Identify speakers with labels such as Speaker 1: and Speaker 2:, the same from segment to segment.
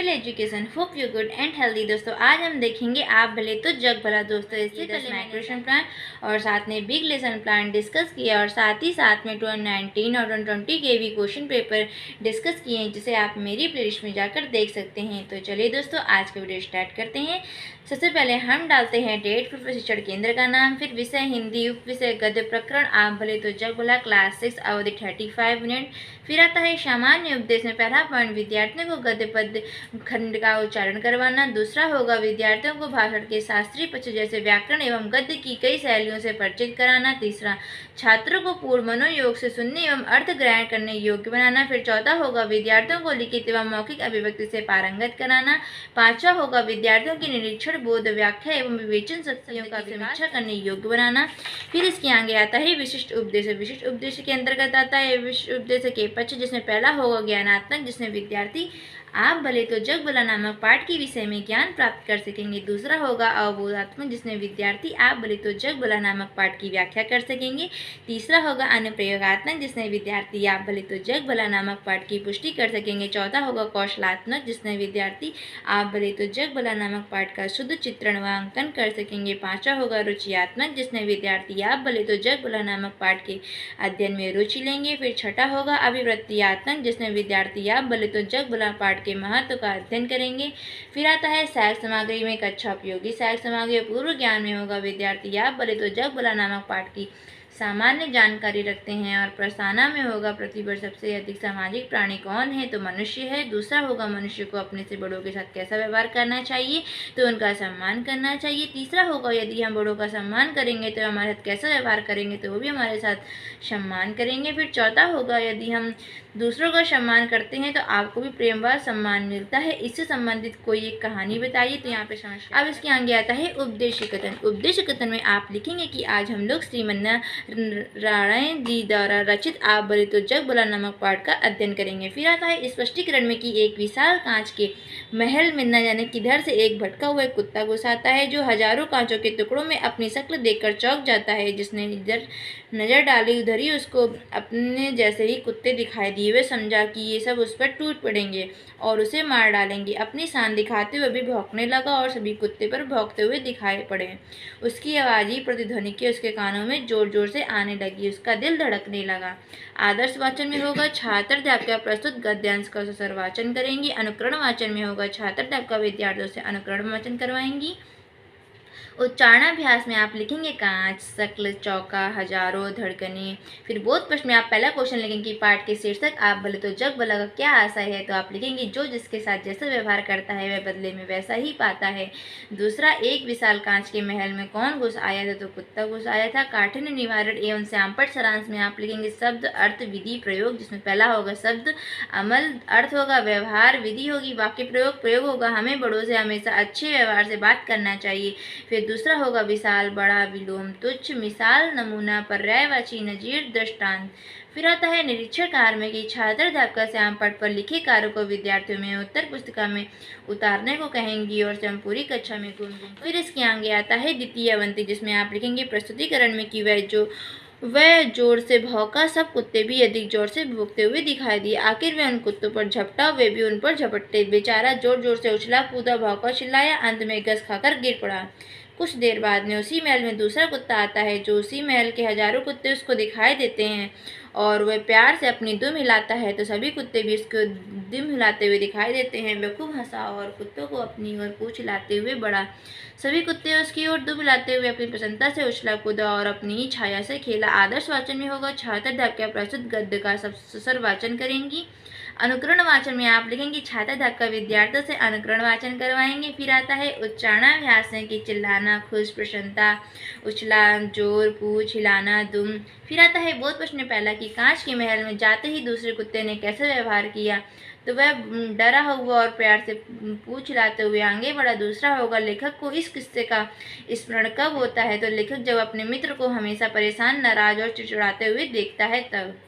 Speaker 1: Education. Hope you good and healthy. दोस्तों आज हम देखेंगे आप भले तो जग भला। दोस्तों इससे पहले माइग्रेशन प्लान और साथ में बिग लेसन प्लान डिस्कस किया और साथ ही साथ में 2019 और 2020 के भी क्वेश्चन पेपर डिस्कस किए हैं, जिसे आप मेरी प्लेलिस्ट में जाकर देख सकते हैं। तो चलिए दोस्तों आज का वीडियो स्टार्ट करते हैं। सबसे पहले हम डालते हैं डेट, फिर प्रशिक्षण केंद्र का नाम, फिर विषय हिंदी, उप विषय गद्य प्रकरण आप भले तो जग भला क्लास 6 अवधि 35 मिनट। फिर आता है सामान्य उपदेश में पहला पॉइंट विद्यार्थियों को गद्य पद खंड का उच्चारण करवाना। दूसरा होगा विद्यार्थियों को भाषण के शास्त्रीय पक्ष जैसे व्याकरण एवं गद्य की कई शैलियों से परिचित कराना। तीसरा छात्रों को पूर्ण मनोयोग से सुनने एवं अर्थ ग्रहण करने योग्य बनाना। फिर चौथा होगा विद्यार्थियों को लिखित एवं मौखिक अभिव्यक्ति से पारंगत कराना। पांचवा होगा विद्यार्थियों की निरीक्षण बोध व्याख्या एवं विवेचन शक्तियों का समीक्षा करने योग्य बनाना। फिर इसके आगे आता है विशिष्ट उपदेश। विशिष्ट उपदेश के अंतर्गत आता है विशिष्ट उपदेश के पक्ष, जिसमें पहला होगा ज्ञानात्मक, जिसमें विद्यार्थी आप भले तो जग भला नामक पाठ के विषय में ज्ञान प्राप्त कर सकेंगे। दूसरा होगा अवबोधात्मक, जिसमें विद्यार्थी आप भले तो जग भला नामक पाठ की व्याख्या कर सकेंगे। तीसरा होगा अनुप्रयोगात्मक, जिसमें विद्यार्थी आप भले तो जग भला नामक पाठ की पुष्टि कर सकेंगे। चौथा होगा कौशलात्मक, जिसमें विद्यार्थी आप भले तो जग भला नामक पाठ का शुद्ध चित्रण व अंकन कर सकेंगे। पांचवा होगा रुचियात्मक, जिसमें विद्यार्थी आप भले तो जग भला नामक पाठ के अध्ययन में रुचि लेंगे। फिर छठा होगा अभिवृत्तियात्मक, जिसमें विद्यार्थी आप भले तो जग भला पाठ के महत्व का अध्ययन करेंगे। फिर आता है सहायक सामग्री में कक्षा उपयोगी सहायक सामग्री। पूर्व ज्ञान में होगा विद्यार्थी आप भले तो जग भला नामक पाठ की सामान्य जानकारी रखते हैं। और प्रस्तावना में होगा पृथ्वी पर सबसे अधिक सामाजिक प्राणी कौन है, तो मनुष्य है। दूसरा होगा मनुष्य को अपने से बड़ों के साथ कैसा व्यवहार करना चाहिए, तो उनका सम्मान करना चाहिए। तीसरा होगा यदि हम बड़ों का सम्मान करेंगे तो हमारे साथ कैसा व्यवहार करेंगे, तो वो भी हमारे साथ सम्मान करेंगे। फिर चौथा होगा यदि हम दूसरों का सम्मान करते हैं तो आपको भी प्रेम व सम्मान मिलता है। इससे संबंधित कोई एक कहानी बताइए, तो यहाँ पे समस्या। अब इसके आगे आता है उपदेश कथन। उपदेश कथन में आप लिखेंगे कि आज हम लोग श्रीमन्नारायण जी द्वारा रचित आप भले तो जग भला नामक पाठ का अध्ययन करेंगे। फिर आता है स्पष्टीकरण में कि एक विशाल कांच के महल में न जाने किधर से एक भटका हुआ कुत्ता घुस आता है, जो हजारों कांचों के टुकड़ों में अपनी शक्ल देखकर चौंक जाता है। जिसने नजर डाली उधर ही उसको अपने जैसे ही कुत्ते दिखाई दिए। वे समझा कि ये सब उस पर टूट पड़ेंगे और उसे मार डालेंगे। अपनी शान दिखाते हुए भी भौंकने लगा और सभी कुत्ते पर भौंकते हुए दिखाई पड़े। उसकी आवाज़ ही प्रतिध्वनि के उसके कानों में जोर जोर से आने लगी। उसका दिल धड़कने लगा। आदर्श वाचन में होगा छात्र अध्यापिका प्रस्तुत गद्यांश का ससर वाचन करेंगी। अनुकरण वाचन में होगा छात्र अध्यापिका विद्यार्थियों से अनुकरण वाचन करवाएंगी। उच्चारणाभ्यास में आप लिखेंगे कांच, शक्ल, चौका, हजारों, धड़कने। फिर बोध प्रश्न में आप पहला क्वेश्चन लिखेंगे कि पाठ के शीर्षक आप भले तो जग भला का क्या आशय है, तो आप लिखेंगे जो जिसके साथ जैसा व्यवहार करता है वह बदले में वैसा ही पाता है। दूसरा एक विशाल कांच के महल में कौन घुस आया था, तो कुत्ता घुस आया था। काठिन्य निवारण एवं श्यामपट सारांश में आप लिखेंगे शब्द, अर्थ, विधि, प्रयोग, जिसमें पहला होगा शब्द, अमल, अर्थ होगा व्यवहार, विधि होगी वाक्य प्रयोग, प्रयोग होगा हमें बड़ों से हमेशा अच्छे व्यवहार से बात करना चाहिए। फिर दूसरा होगा विशाल, बड़ा, विलोम, तुच्छ, मिसाल, नमूना, पर्यायवाची, नजीर, दृष्टांत। फिर आता है निरीक्षण कार्य में कि छात्र अध्यापिका श्याम पट पर लिखे कार्यों को विद्यार्थियों में उत्तर पुस्तिका में उतारने को कहेंगी और स्वयं पूरी कक्षा में गुनगुन। फिर इसके आगे आता है द्वितीय अवंती, जिसमें आप लिखेंगे प्रस्तुतिकरण में कि वह जोर से भौंका, सब कुत्ते भी अधिक जोर से भौंकते हुए दिखाई दिए। आखिर वह उन कुत्तों पर झपटा, वे भी उन पर झपटते। बेचारा जोर जोर से उछला कूदा, भौंका, चिल्लाया, अंत में गस खाकर गिर पड़ा। कुछ देर बाद में उसी महल में दूसरा कुत्ता आता है, जो उसी महल के हजारों कुत्ते उसको दिखाई देते हैं और वह प्यार से अपनी दुम हिलाता है, तो सभी कुत्ते भी उसको दुम हिलाते हुए दिखाई देते हैं। वह खूब हंसा और कुत्तों को अपनी ओर पूंछ हिलाते हुए बढ़ा। सभी कुत्ते उसकी ओर दुम हिलाते हुए अपनी प्रसन्नता से उछला कूदा और अपनी ही छाया से खेला। आदर्श वाचन में होगा छात्र अध्यापिका प्रस्तुत गद्य का ससर वाचन करेंगी। अनुकरण वाचन में आप लिखेंगे छात्र अध्यापिका विद्यार्थियों से अनुकरण वाचन करवाएंगे। फिर आता है उच्चारणाभ्यास में कि चिल्लाना, खुश, प्रसन्नता, उछला, जोर, पूछ हिलाना, दुम। फिर आता है बोध प्रश्न में पहला कि कांच के महल में जाते ही दूसरे कुत्ते ने कैसा व्यवहार किया, तो वह डरा हुआ और प्यार से पूछ हिलाते हुए आगे बढ़ा। दूसरा होगा लेखक को इस किस्से का स्मरण कब होता है, तो लेखक जब अपने मित्र को हमेशा परेशान, नाराज और चिड़चिड़ाते हुए देखता है तब।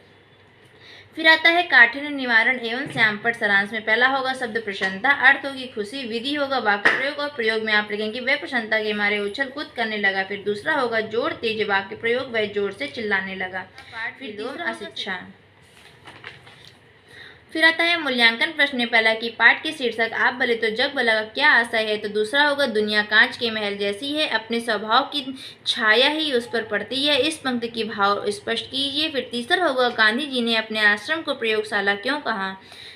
Speaker 1: फिर आता है काठिन्य निवारण एवं श्यामपट सारांश में पहला होगा शब्द प्रसन्नता, अर्थ होगी खुशी, विधि होगा वाक्य प्रयोग और प्रयोग में आप लिखेंगे वह प्रसन्नता के मारे उछल कूद करने लगा। फिर दूसरा होगा जोर, तेज वाक्य प्रयोग, वह जोर से चिल्लाने लगा। फिर तीसरा अशिक्षा। फिर आता है मूल्यांकन प्रश्न। पहला कि पाठ के शीर्षक आप भले तो जग भला का क्या आशय है, तो दूसरा होगा दुनिया कांच के महल जैसी है, अपने स्वभाव की छाया ही उस पर पड़ती है, इस पंक्ति की भाव स्पष्ट कीजिए। फिर तीसरा होगा गांधी जी ने अपने आश्रम को प्रयोगशाला क्यों कहा।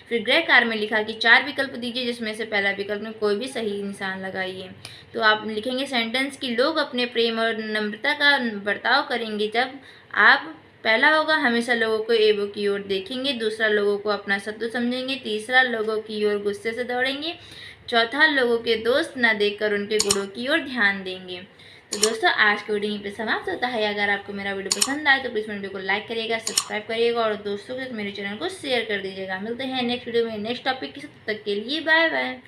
Speaker 1: फिर गृहकार में लिखा कि 4 विकल्प दीजिए, जिसमें से पहला विकल्प में कोई भी सही निशान लगाइए। तो आप लिखेंगे सेंटेंस कि लोग अपने प्रेम और नम्रता का बर्ताव करेंगे जब आप। पहला होगा हमेशा लोगों को एवं की ओर देखेंगे, दूसरा लोगों को अपना शत्रु समझेंगे, तीसरा लोगों की ओर गुस्से से दौड़ेंगे, चौथा लोगों के दोस्त न देखकर उनके गुणों की ओर ध्यान देंगे। तो दोस्तों आज की वीडियो यहीं पे समाप्त होता है। अगर आपको मेरा वीडियो पसंद आए तो प्लीज़ वीडियो को लाइक करिएगा, सब्सक्राइब करिएगा और दोस्तों के साथ मेरे चैनल को शेयर कर दीजिएगा। मिलते हैं नेक्स्ट वीडियो में नेक्स्ट टॉपिक के साथ, तब तक के लिए बाय बाय।